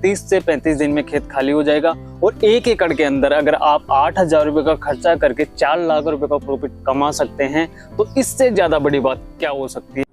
30 से 35 दिन में खेत खाली हो जाएगा और 1 एकड़ के अंदर अगर आप 8,000 रुपए का खर्चा करके 4 लाख रुपए का प्रॉफिट कमा सकते हैं तो इससे ज्यादा बड़ी बात क्या हो सकती है।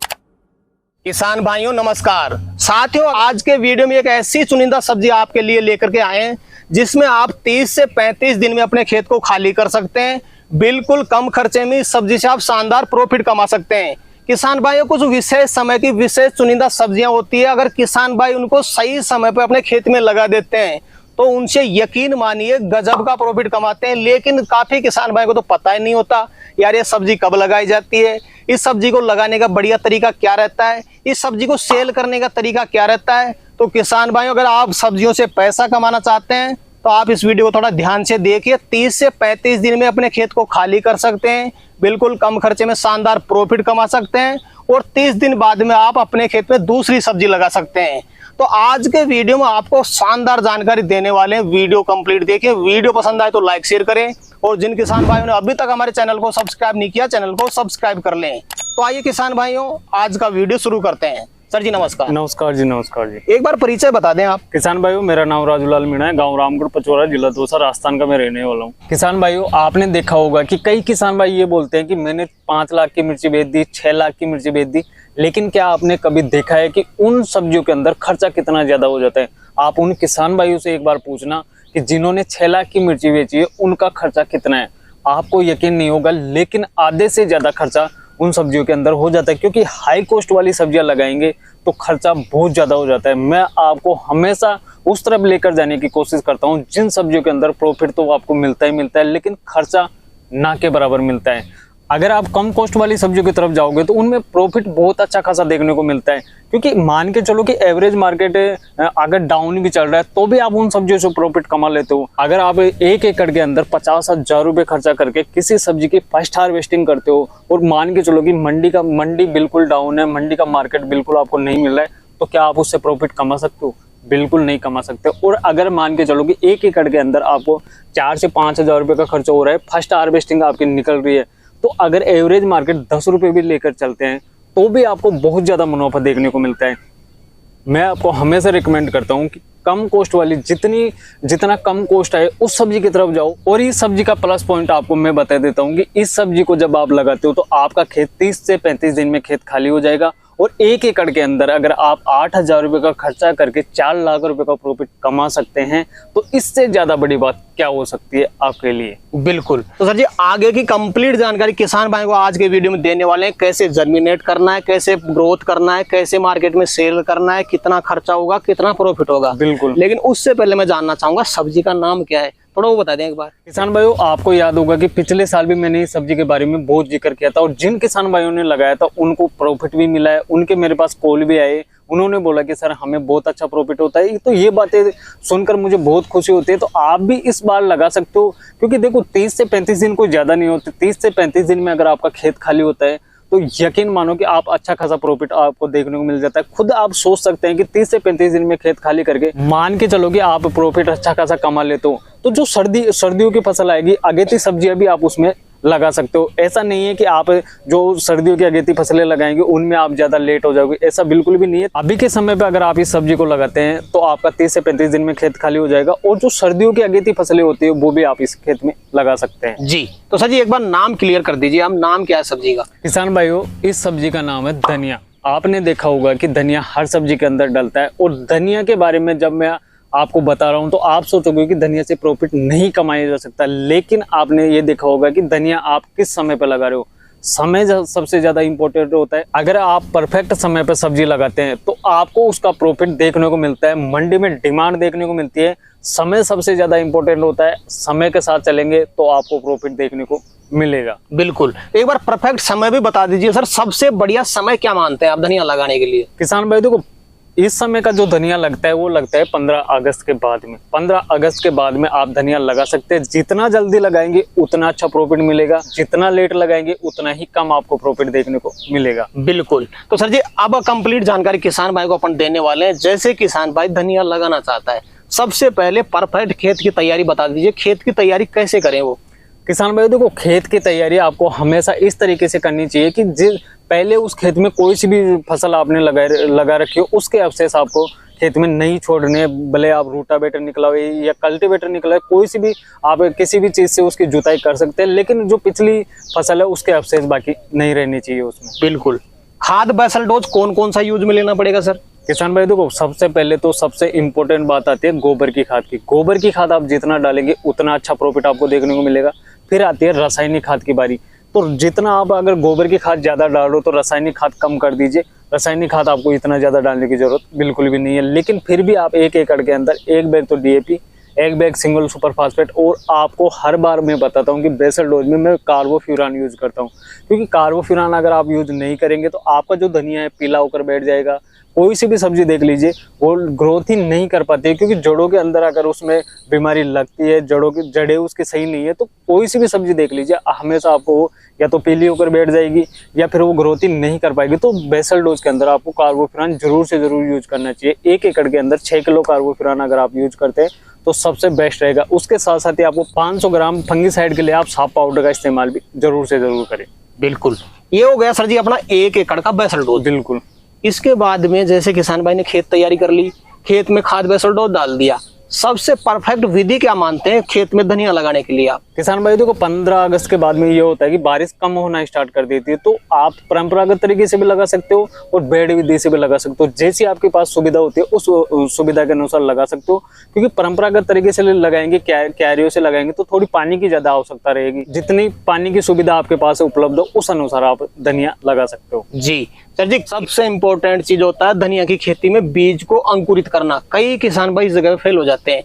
किसान भाइयों नमस्कार। साथियों, आज के वीडियो में एक ऐसी चुनिंदा सब्जी आपके लिए लेकर के आए हैं जिसमें आप 30 से 35 दिन में अपने खेत को खाली कर सकते हैं। बिल्कुल कम खर्चे में इस सब्जी से आप शानदार प्रॉफिट कमा सकते हैं। किसान भाइयों, कुछ विशेष समय की विशेष चुनिंदा सब्जियां होती है, अगर किसान भाई उनको सही समय पर अपने खेत में लगा देते हैं तो उनसे यकीन मानिए गजब का प्रॉफिट कमाते हैं। लेकिन काफी किसान भाई को तो पता ही नहीं होता यार ये सब्जी कब लगाई जाती है, इस सब्जी को लगाने का बढ़िया तरीका क्या रहता है, इस सब्जी को सेल करने का तरीका क्या रहता है। तो किसान भाइयों, अगर आप सब्जियों से पैसा कमाना चाहते हैं तो आप इस वीडियो को थोड़ा ध्यान से देखिए। 30 से 35 दिन में अपने खेत को खाली कर सकते हैं, बिल्कुल कम खर्चे में शानदार प्रॉफिट कमा सकते हैं और 30 दिन बाद में आप अपने खेत में दूसरी सब्जी लगा सकते हैं। तो आज के वीडियो में आपको शानदार जानकारी देने वाले हैं, वीडियो कंप्लीट देखिए। वीडियो पसंद आए तो लाइक शेयर करें और जिन किसान भाइयों ने अभी तक हमारे चैनल को सब्सक्राइब नहीं किया, चैनल को सब्सक्राइब कर लें। तो आइए किसान भाइयों, आज का वीडियो शुरू करते हैं। सर जी नमस्कार। नमस्कार जी, नमस्कार जी। एक बार परिचय बता दें आप। किसान भाइयों, मेरा नाम राजूलाल मीणा है, गांव रामगढ़ पचौरा, जिला दौसा, राजस्थान का मैं रहने वाला हूँ। किसान भाइयों, आपने देखा होगा कि कई किसान भाई ये बोलते हैं कि मैंने 5 लाख की मिर्ची बेच दी, 6 लाख की मिर्ची बेच दी, लेकिन क्या आपने कभी देखा है कि उन सब्जियों के अंदर खर्चा कितना ज्यादा हो जाता है। आप उन किसान भाइयों से एक बार पूछना कि जिन्होंने 6 लाख की मिर्ची बेची है उनका खर्चा कितना है, आपको यकीन नहीं होगा। लेकिन आधे से ज्यादा खर्चा उन सब्जियों के अंदर हो जाता है, क्योंकि हाई कॉस्ट वाली सब्जियां लगाएंगे तो खर्चा बहुत ज्यादा हो जाता है। मैं आपको हमेशा उस तरफ लेकर जाने की कोशिश करता हूं जिन सब्जियों के अंदर प्रॉफिट तो आपको मिलता ही मिलता है, लेकिन खर्चा ना के बराबर मिलता है। अगर आप कम कॉस्ट वाली सब्जियों की तरफ जाओगे तो उनमें प्रॉफिट बहुत अच्छा खासा देखने को मिलता है, क्योंकि मान के चलो कि एवरेज मार्केट अगर डाउन भी चल रहा है तो भी आप उन सब्जियों से प्रॉफिट कमा लेते हो। अगर आप 1 एकड़ के अंदर 50,000 रुपए खर्चा करके किसी सब्जी की फर्स्ट हार्वेस्टिंग करते हो और मान के चलो कि मंडी बिल्कुल डाउन है, मंडी का मार्केट बिल्कुल आपको नहीं मिल रहा है, तो क्या आप उससे प्रॉफिट कमा सकते हो? बिल्कुल नहीं कमा सकते। और अगर मान के चलो कि 1 एकड़ के अंदर आपको 4 से 5,000 रुपए का खर्चा हो रहा है, फर्स्ट हार्वेस्टिंग आपकी निकल रही है, तो अगर एवरेज मार्केट 10 रुपए भी लेकर चलते हैं तो भी आपको बहुत ज्यादा मुनाफा देखने को मिलता है। मैं आपको हमेशा रिकमेंड करता हूं कि कम कॉस्ट वाली जितना कम कॉस्ट है उस सब्जी की तरफ जाओ। और इस सब्जी का प्लस पॉइंट आपको मैं बता देता हूं कि इस सब्जी को जब आप लगाते हो तो आपका खेत 30 से 35 दिन में खेत खाली हो जाएगा और 1 एकड़ के अंदर अगर आप 8,000 रुपए का खर्चा करके 4 लाख रुपए का प्रॉफिट कमा सकते हैं तो इससे ज्यादा बड़ी बात क्या हो सकती है आपके लिए। बिल्कुल। तो सर जी, आगे की कंप्लीट जानकारी किसान भाई को आज के वीडियो में देने वाले हैं। कैसे जर्मिनेट करना है, कैसे ग्रोथ करना है, कैसे मार्केट में सेल करना है, कितना खर्चा होगा, कितना प्रॉफिट होगा। बिल्कुल। लेकिन उससे पहले मैं जानना चाहूंगा सब्जी का नाम क्या है, थोड़ा वो बता दें एक बार। किसान भाइयों, आपको याद होगा कि पिछले साल भी मैंने इस सब्जी के बारे में बहुत जिक्र किया था और जिन किसान भाइयों ने लगाया था उनको प्रॉफिट भी मिला है। उनके मेरे पास कॉल भी आए, उन्होंने बोला कि सर हमें बहुत अच्छा प्रॉफिट होता है। तो ये बातें सुनकर मुझे बहुत खुशी होती है। तो आप भी इस बार लगा सकते हो, क्योंकि देखो 30 से 35 दिन कोई ज्यादा नहीं होते। 30 से 35 दिन में अगर आपका खेत खाली होता है तो यकीन मानो कि आप अच्छा खासा प्रॉफिट आपको देखने को मिल जाता है। खुद आप सोच सकते हैं कि 30 से 35 दिन में खेत खाली करके मान के चलो कि आप प्रॉफिट अच्छा खासा कमा लेते हो, तो जो सर्दियों की फसल आएगी, अगेती सब्जियां भी आप उसमें लगा सकते हो। ऐसा नहीं है कि आप जो सर्दियों की अगेती फसलें लगाएंगे उनमें आप ज्यादा लेट हो जाओगे, ऐसा बिल्कुल भी नहीं है। अभी के समय पे अगर आप इस सब्जी को लगाते हैं तो आपका 30 से 35 दिन में खेत खाली हो जाएगा और जो सर्दियों की अगेती फसलें होती है वो भी आप इस खेत में लगा सकते हैं जी। तो सर जी एक बार नाम क्लियर कर दीजिए, हम नाम क्या है सब्जी का? किसान भाइयों, इस सब्जी का नाम है धनिया। आपने देखा होगा कि धनिया हर सब्जी के अंदर डलता है और धनिया के बारे में जब मैं आपको बता रहा हूं तो आप सोचोगे कि धनिया से प्रॉफिट नहीं कमाया जा सकता, लेकिन आपने ये देखा होगा कि धनिया आप किस समय पे लगा रहे हो। समय सबसे ज्यादा इंपॉर्टेंट होता है। अगर आप परफेक्ट समय पे सब्जी लगाते हैं तो आपको उसका प्रॉफिट देखने को मिलता है, मंडी में डिमांड देखने को मिलती है। समय सबसे ज्यादा इंपॉर्टेंट होता है, समय के साथ चलेंगे तो आपको प्रॉफिट देखने को मिलेगा। बिल्कुल। एक बार परफेक्ट समय भी बता दीजिए सर, सबसे बढ़िया समय क्या मानते हैं आप धनिया लगाने के लिए? किसान भाई देखो, इस समय का जो धनिया लगता है वो लगता है 15 अगस्त के बाद में। 15 अगस्त के बाद में आप धनिया लगा सकते हैं। जितना जल्दी लगाएंगे उतना अच्छा प्रॉफिट मिलेगा, जितना लेट लगाएंगे उतना ही कम आपको प्रॉफिट देखने को मिलेगा। बिल्कुल। तो सर जी अब कंप्लीट जानकारी किसान भाई को अपन देने वाले हैं। जैसे किसान भाई धनिया लगाना चाहता है, सबसे पहले परफेक्ट खेत की तैयारी बता दीजिए। खेत की तैयारी कैसे करें वो? किसान भाई देखो, खेत की तैयारी आपको हमेशा इस तरीके से करनी चाहिए कि पहले उस खेत में कोई सी भी फसल आपने लगा रखी हो उसके अवशेष आपको खेत में नहीं छोड़ने, भले आप रूटावेटर निकलाओ या कल्टीवेटर निकलाओ, कोई सी भी आप किसी भी चीज से उसकी जुताई कर सकते हैं, लेकिन जो पिछली फसल है उसके अवशेष बाकी नहीं रहनी चाहिए उसमें। बिल्कुल। खाद बेसल डोज कौन कौन सा यूज में लेना पड़ेगा सर? किसान भाई देखो, सबसे पहले तो सबसे इम्पोर्टेंट बात आती है गोबर की खाद की। गोबर की खाद आप जितना डालेंगे उतना अच्छा प्रॉफिट आपको देखने को मिलेगा। फिर आती है रासायनिक खाद की बारी। तो जितना आप अगर गोबर की खाद ज्यादा डाल रहे हो तो रासायनिक खाद कम कर दीजिए। रासायनिक खाद आपको इतना ज्यादा डालने की जरूरत बिल्कुल भी नहीं है, लेकिन फिर भी आप 1 एकड़ के अंदर 1 बैग तो DAP, 1 bag single super phosphate, और आपको हर बार मैं बताता हूँ कि बेसल डोज में मैं कार्बोफ्यूरान यूज करता हूँ, क्योंकि कार्बोफ्यूरान अगर आप यूज नहीं करेंगे तो आपका जो धनिया है पीला होकर बैठ जाएगा। कोई सी भी सब्जी देख लीजिए वो ग्रोथ ही नहीं कर पाती है, क्योंकि जड़ों के अंदर अगर उसमें बीमारी लगती है, जड़ें उसकी सही नहीं है, तो कोई सी भी सब्जी देख लीजिए हमेशा आपको वो या तो पीली होकर बैठ जाएगी या फिर वो ग्रोथ ही नहीं कर पाएगी। तो बेसल डोज के अंदर आपको कार्बोफ्यूरान जरूर से जरूर यूज करना चाहिए। 1 एकड़ के अंदर 6 किलो कार्बोफ्यूरान अगर आप यूज करते हैं तो सबसे बेस्ट रहेगा। उसके साथ साथ ही आपको 500 ग्राम फंगीसाइड के लिए आप साफ पाउडर का इस्तेमाल भी जरूर से जरूर करें। बिल्कुल। ये हो गया सर जी अपना 1 एकड़ का बेसल डोज। बिल्कुल। इसके बाद में जैसे किसान भाई ने खेत तैयारी कर ली, खेत में खाद बेसल डोज डाल दिया, सबसे परफेक्ट विधि क्या मानते हैं खेत में धनिया लगाने के लिए आप? किसान भाई देखो, 15 अगस्त के बाद में ये होता है कि बारिश कम होना स्टार्ट कर देती है, तो आप परंपरागत तरीके से भी लगा सकते हो और बेड विधि से भी लगा सकते हो। जैसी आपके पास सुविधा होती है उस सुविधा के अनुसार लगा सकते हो, क्योंकि परंपरागत तरीके से लगाएंगे, क्यारियों से लगाएंगे तो थोड़ी पानी की ज्यादा आवश्यकता रहेगी। जितनी पानी की सुविधा आपके पास उपलब्ध हो उस अनुसार आप धनिया लगा सकते हो। जी सर जी, सबसे इम्पोर्टेंट चीज होता है धनिया की खेती में बीज को अंकुरित करना। कई किसान भाई इस जगह फेल हो जाते हैं।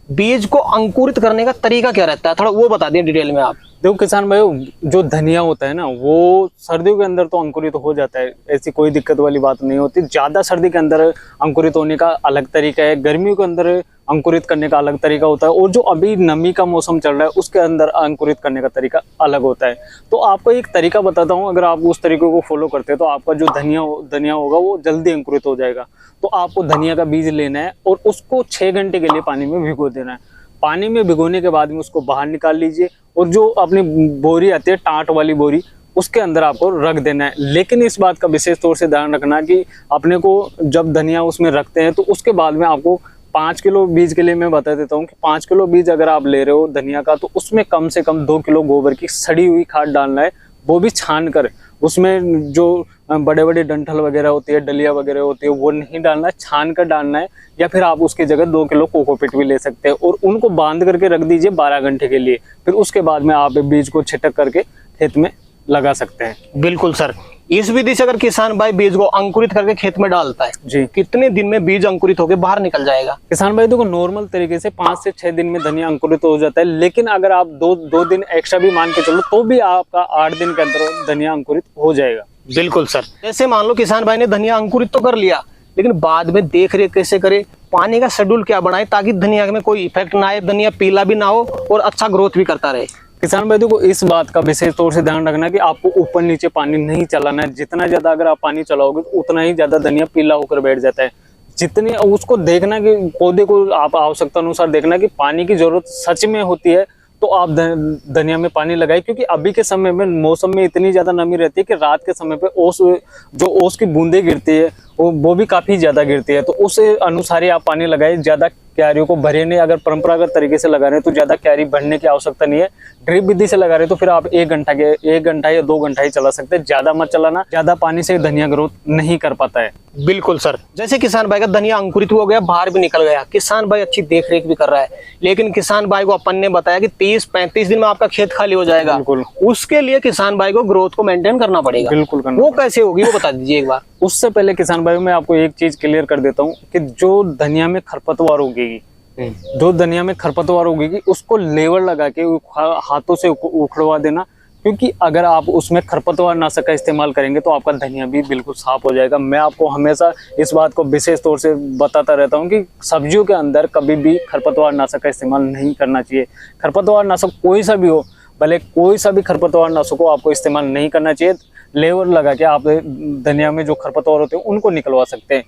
बीज को अंकुरित करने का तरीका क्या रहता है, थोड़ा वो बता दिए डिटेल में आप। देखो किसान भाई, जो धनिया होता है ना वो सर्दियों के अंदर तो अंकुरित हो जाता है, ऐसी कोई दिक्कत वाली बात नहीं होती। ज्यादा सर्दी के अंदर अंकुरित होने का अलग तरीका है, गर्मियों के अंदर अंकुरित करने का अलग तरीका होता है, और जो अभी नमी का मौसम चल रहा है उसके अंदर अंकुरित करने का तरीका अलग होता है। तो आपको एक तरीका बताता हूँ, अगर आप उस तरीके को फॉलो करते हैं तो आपका जो धनिया होगा वो जल्दी अंकुरित हो जाएगा। तो आपको धनिया का बीज लेना है और उसको 6 घंटे के लिए पानी में भिगो देना है। पानी में भिगोने के बाद में उसको बाहर निकाल लीजिए और जो अपनी बोरी आती है टाट वाली बोरी, उसके अंदर आपको रख देना है। लेकिन इस बात का विशेष तौर से ध्यान रखना कि अपने को जब धनिया उसमें रखते हैं तो उसके बाद में आपको 5 किलो बीज के लिए मैं बता देता हूँ कि 5 किलो बीज अगर आप ले रहे हो धनिया का तो उसमें कम से कम 2 किलो गोबर की सड़ी हुई खाद डालना है, वो भी छान कर। उसमें जो बड़े बड़े डंठल वगैरह होती है, डलिया वगैरह होती है, वो नहीं डालना है, छान कर डालना है। या फिर आप उसकी जगह 2 किलो कोकोपीट भी ले सकते हैं और उनको बांध करके रख दीजिए 12 घंटे के लिए। फिर उसके बाद में आप बीज को छिटक करके खेत में लगा सकते हैं। बिल्कुल सर। इस विधि से अगर किसान भाई बीज को अंकुरित करके खेत में डालता है जी, कितने दिन में बीज अंकुरित होकर बाहर निकल जाएगा? किसान भाई देखो, नॉर्मल तरीके से 5 से 6 दिन में धनिया अंकुरित हो जाता है, लेकिन अगर आप दो दिन एक्स्ट्रा भी मान के चलो तो भी आपका 8 दिन के अंदर धनिया अंकुरित हो जाएगा। बिल्कुल सर। जैसे मान लो किसान भाई ने धनिया अंकुरित तो कर लिया, लेकिन बाद में देख रेख कैसे करे, पानी का शेड्यूल क्या बनाए ताकि धनिया में कोई इफेक्ट ना आए, धनिया पीला भी ना हो और अच्छा ग्रोथ भी करता रहे? किसान भाई देखो, इस बात का विशेष तौर से ध्यान रखना कि आपको ऊपर नीचे पानी नहीं चलाना है। जितना ज्यादा अगर आप पानी चलाओगे तो उतना ही ज्यादा धनिया पीला होकर बैठ जाता है। जितनी उसको देखना कि पौधे को आप आवश्यकता अनुसार देखना कि पानी की जरूरत सच में होती है तो आप धनिया में पानी लगाए, क्योंकि अभी के समय में मौसम में इतनी ज्यादा नमी रहती है कि रात के समय पे ओस की बूंदें गिरती है वो भी काफी ज्यादा गिरती है। तो उस अनुसार ही आप पानी लगाए, ज्यादा क्यारियों को भरे नहीं। अगर परंपरागत तरीके से लगा रहे हैं तो ज्यादा क्यारी भरने की आवश्यकता नहीं है। ड्रिप विधि से लगा रहे हैं तो फिर आप 1 घंटा या 2 घंटा ही चला सकते हैं, ज्यादा मत चलाना। ज्यादा पानी से धनिया ग्रोथ नहीं कर पाता है। बिल्कुल सर। जैसे किसान भाई का धनिया अंकुरित हो गया, बाहर भी निकल गया, किसान भाई अच्छी देख रेख भी कर रहा है, लेकिन किसान भाई को अपन ने बताया कि 30-35 दिन में आपका खेत खाली हो जाएगा। बिल्कुल। उसके लिए किसान भाई को ग्रोथ को मेंटेन करना पड़ेगा। बिल्कुल करना। वो कैसे होगी वो बता दीजिए एक बार। उससे पहले किसान भाई मैं आपको एक चीज क्लियर कर देता हूँ कि जो धनिया में खरपतवार उगेगी, जो धनिया में खरपतवार उगेगी उसको लेवर लगा के हाथों से उखड़वा देना, क्योंकि अगर आप उसमें खरपतवार नाशक का इस्तेमाल करेंगे तो आपका धनिया भी बिल्कुल साफ हो जाएगा। मैं आपको हमेशा इस बात को विशेष तौर से बताता रहता हूँ कि सब्जियों के अंदर कभी भी खरपतवार नाशक का इस्तेमाल नहीं करना चाहिए। खरपतवार नाशक कोई सा भी हो, भले कोई सा भी खरपतवार नाशक हो, आपको इस्तेमाल नहीं करना चाहिए। लेवर लगा के आप धनिया में जो खरपतवार होते हैं उनको निकलवा सकते हैं।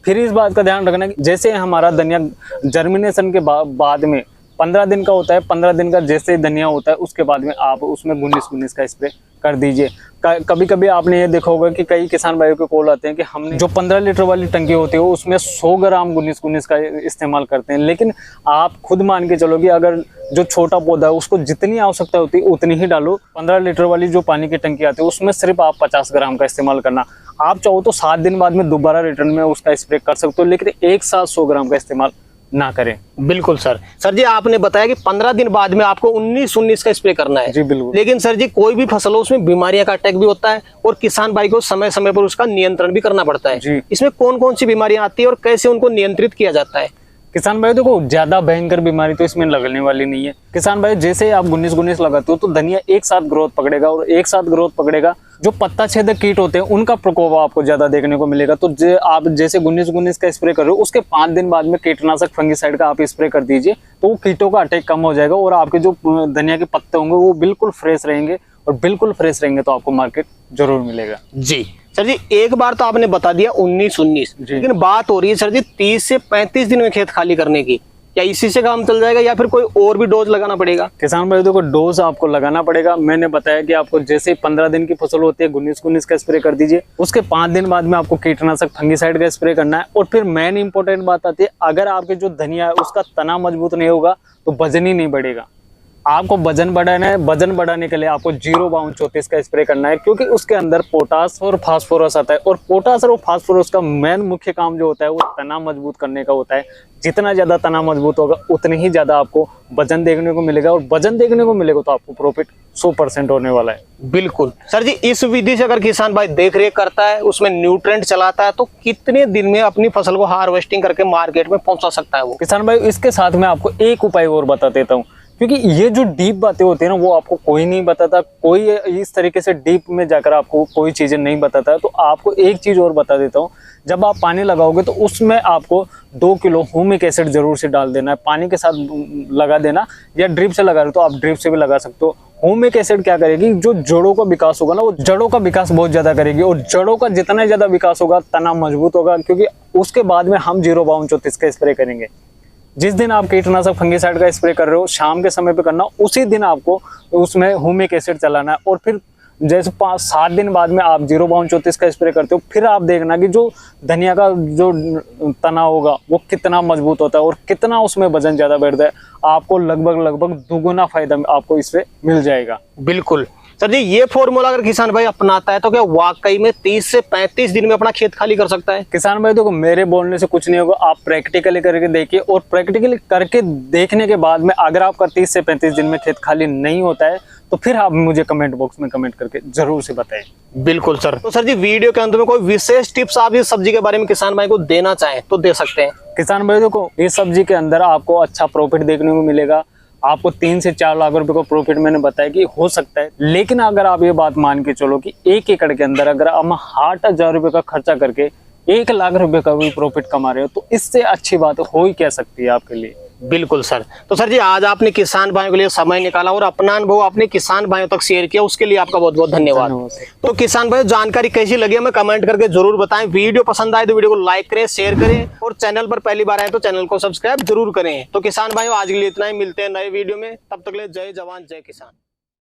फिर इस बात का ध्यान रखना कि जैसे हमारा धनिया जर्मिनेशन के बाद में 15 दिन का होता है। 15 दिन का जैसे ही धनिया होता है उसके बाद में आप उसमें 19-19 का स्प्रे कर दीजिए। कभी कभी आपने ये देखा होगा कि कई किसान भाइयों के कॉल आते हैं कि हमने जो 15 लीटर वाली टंकी होती है उसमें 100 ग्राम 19-19 का इस्तेमाल करते हैं, लेकिन आप खुद मान के चलो कि अगर जो छोटा पौधा है उसको जितनी आवश्यकता होती है उतनी ही डालो। 15 लीटर वाली जो पानी की टंकी आती है उसमें सिर्फ आप 50 ग्राम का इस्तेमाल करना। आप चाहो तो 7 दिन बाद में दोबारा रिटर्न में उसका स्प्रे कर सकते हो, लेकिन एक साथ 100 ग्राम का इस्तेमाल ना करें। बिल्कुल सर जी आपने बताया कि 15 दिन बाद में आपको 19-19 का स्प्रे करना है। जी बिल्कुल। लेकिन सर जी कोई भी फसल हो उसमें बीमारियां का अटैक भी होता है और किसान भाई को समय समय पर उसका नियंत्रण भी करना पड़ता है जी। इसमें कौन कौन सी बीमारियां आती है और कैसे उनको नियंत्रित किया जाता है? किसान भाई देखो, ज्यादा भयंकर बीमारी तो इसमें लगने वाली नहीं है। किसान भाई जैसे आप 19-19 लगाते हो तो धनिया एक साथ ग्रोथ पकड़ेगा, और एक साथ ग्रोथ पकड़ेगा जो पत्ता छेदक कीट होते हैं उनका प्रकोप आपको ज्यादा देखने को मिलेगा। तो आप जैसे 19-19 का स्प्रे कर रहे हो उसके 5 दिन बाद में कीटनाशक फंगिसाइड का आप स्प्रे कर दीजिए, तो वो कीटों का अटैक कम हो जाएगा और आपके जो धनिया के पत्ते होंगे वो बिल्कुल फ्रेश रहेंगे, और बिल्कुल फ्रेश रहेंगे तो आपको मार्केट जरूर मिलेगा। जी सर जी एक बार तो आपने बता दिया 19-19, लेकिन बात हो रही है सर जी 30 से 35 दिन में खेत खाली करने की, क्या इसी से काम चल जाएगा या फिर कोई और भी डोज लगाना पड़ेगा? किसान भाई देखो, डोज आपको लगाना पड़ेगा। मैंने बताया कि आपको जैसे 15 दिन की फसल होती है 19-19 का स्प्रे कर दीजिए, उसके 5 दिन बाद में आपको कीटनाशक फंगिसाइड का स्प्रे करना है। और फिर मेन इंपॉर्टेंट बात आती है, अगर आपके जो धनिया है उसका तना मजबूत नहीं होगा तो वजन ही नहीं बढ़ेगा। आपको वजन बढ़ाना है, वजन बढ़ाने के लिए आपको 0-32-34 का स्प्रे करना है, क्योंकि उसके अंदर पोटास और फास्फोरस आता है, और पोटास और फास्फोरस का मेन मुख्य काम जो होता है वो तना मजबूत करने का होता है। जितना ज्यादा तना मजबूत होगा उतनी ही ज्यादा आपको वजन देखने को मिलेगा, और वजन देखने को मिलेगा तो आपको प्रॉफिट 100% होने वाला है। बिल्कुल सर जी इस विधि से अगर किसान भाई देख रेख करता है, उसमें न्यूट्रेंट चलाता है, तो कितने दिन में अपनी फसल को हार्वेस्टिंग करके मार्केट में पहुंचा सकता है वो? किसान भाई इसके साथ में आपको एक उपाय और बता देता हूँ, क्योंकि ये जो डीप बातें होती है ना वो आपको कोई नहीं बताता, कोई इस तरीके से डीप में जाकर आपको कोई चीजें नहीं बताता। तो आपको एक चीज और बता देता हूँ, जब आप पानी लगाओगे तो उसमें आपको 2 किलो ह्यूमिक एसिड जरूर से डाल देना है, पानी के साथ लगा देना, या ड्रिप से लगा रहे हो तो आप ड्रिप से भी लगा सकते हो। ह्यूमिक एसिड क्या करेगी, जो जड़ों का विकास होगा ना वो जड़ों का विकास बहुत ज्यादा करेगी, और जड़ों का जितना ज्यादा विकास होगा तना मजबूत होगा। क्योंकि उसके बाद में हम 0-32-34 का स्प्रे करेंगे। जिस दिन आप कीटनाशक फंगिसाइड का स्प्रे कर रहे हो शाम के समय पे करना, उसी दिन आपको उसमें ह्यूमिक एसिड चलाना है। और फिर जैसे 5-7 दिन बाद में आप 0-32-34 का स्प्रे करते हो, फिर आप देखना कि जो धनिया का जो तना होगा वो कितना मजबूत होता है और कितना उसमें वजन ज्यादा बढ़ता है। आपको लगभग दुगुना फायदा आपको इससे मिल जाएगा। बिल्कुल सर जी ये फॉर्मूला अगर किसान भाई अपनाता है तो क्या वाकई में 30 से 35 दिन में अपना खेत खाली कर सकता है? किसान भाई देखो, मेरे बोलने से कुछ नहीं होगा, आप प्रैक्टिकली करके देखिए, और प्रैक्टिकली करके देखने के बाद में अगर आपका 30 से 35 दिन में खेत खाली नहीं होता है तो फिर आप मुझे कमेंट बॉक्स में कमेंट करके जरूर से बताएं। बिल्कुल सर। तो सर जी वीडियो के अंत में कोई विशेष टिप्स आप इस सब्जी के बारे में किसान भाई को देना चाहें तो दे सकते हैं। किसान भाई देखो, इस सब्जी के अंदर आपको अच्छा प्रॉफिट देखने को मिलेगा। आपको 3 से 4 लाख रुपए का प्रॉफिट मैंने बताया कि हो सकता है, लेकिन अगर आप ये बात मान के चलो कि 1 एकड़ के अंदर अगर हम 8,000 रुपए का खर्चा करके 1 लाख रुपए का भी प्रॉफिट कमा रहे हो तो इससे अच्छी बात हो ही क्या सकती है आपके लिए। बिल्कुल सर। तो सर जी आज आपने किसान भाइयों के लिए समय निकाला और अपना अनुभव अपने किसान भाइयों तक शेयर किया, उसके लिए आपका बहुत बहुत धन्यवाद। तो किसान भाइयों जानकारी कैसी लगी हमें कमेंट करके जरूर बताएं। वीडियो पसंद आए तो वीडियो को लाइक करें, शेयर करें, और चैनल पर पहली बार आए तो चैनल को सब्सक्राइब जरूर करें। तो किसान भाइयों आज के लिए इतना ही, मिलते हैं नए वीडियो में, तब तक के लिए जय जवान जय किसान।